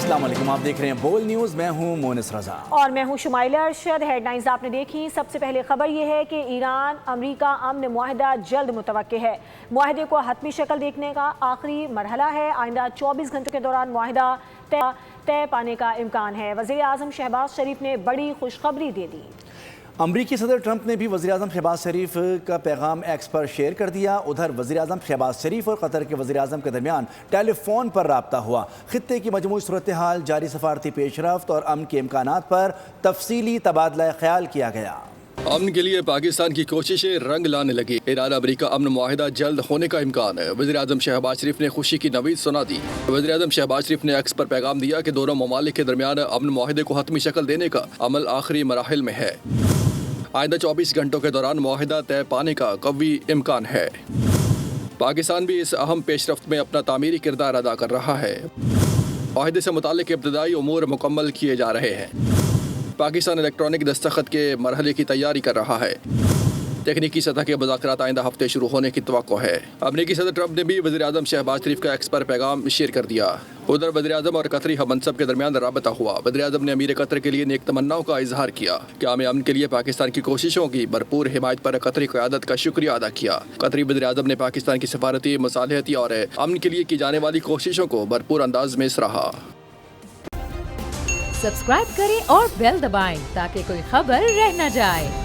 السلام علیکم، آپ دیکھ رہے ہیں بول نیوز، میں ہوں مونس رضا اور میں ہوں شمائلہ ارشد۔ ہیڈ لائنز آپ نے دیکھی۔ سب سے پہلے خبر یہ ہے کہ ایران امریکہ امن معاہدہ جلد متوقع ہے۔ معاہدے کو حتمی شکل دیکھنے کا آخری مرحلہ ہے۔ آئندہ 24 گھنٹوں کے دوران معاہدہ طے پانے کا امکان ہے۔ وزیر اعظم شہباز شریف نے بڑی خوشخبری دے دی۔ امریکی صدر ٹرمپ نے بھی وزیر اعظم شہباز شریف کا پیغام ایکس پر شیئر کر دیا۔ ادھر وزیر اعظم شہباز شریف اور قطر کے وزیر اعظم کے درمیان ٹیلی فون پر رابطہ ہوا۔ خطے کی مجموعی صورتحال، جاری سفارتی پیش رفت اور امن کے امکانات پر تفصیلی تبادلہ خیال کیا گیا۔ امن کے لیے پاکستان کی کوششیں رنگ لانے لگی۔ ایران امریکہ امن معاہدہ جلد ہونے کا امکان ہے۔ وزیر اعظم شہباز شریف نے خوشی کی نوید سنا دی۔ وزیر اعظم شہباز شریف نے ایکس پر پیغام دیا کہ دونوں ممالک کے درمیان امن معاہدے کو حتمی شکل دینے کا عمل آخری مراحل میں ہے۔ آئندہ 24 گھنٹوں کے دوران معاہدہ طے پانے کا قوی امکان ہے۔ پاکستان بھی اس اہم پیش رفت میں اپنا تعمیری کردار ادا کر رہا ہے۔ معاہدے سے متعلق ابتدائی امور مکمل کیے جا رہے ہیں۔ پاکستان الیکٹرانک دستخط کے مرحلے کی تیاری کر رہا ہے۔ تکنیکی سطح کے مذاکرات آئندہ ہفتے شروع ہونے کی توقع ہے۔ امریکی صدر ٹرمپ نے بھی وزیر اعظم شہباز شریف کا ایکس پر پیغام شیئر کر دیا۔ ادھر وزیر اعظم اور قطری ہم منصب کے درمیان رابطہ ہوا۔ وزیر اعظم نے امیر قطر کے لیے نیک تمناؤں کا اظہار کیا۔ قیام امن کے لیے پاکستان کی کوششوں کی بھرپور حمایت پر قطری قیادت کا شکریہ ادا کیا۔ قطری وزیر اعظم نے پاکستان کی سفارتی، مصالحتی اور امن کے لیے کی جانے والی کوششوں کو بھرپور انداز میں سراہا۔ سبسکرائب کریں اور بیل دبائیں تاکہ کوئی خبر رہ نہ جائے۔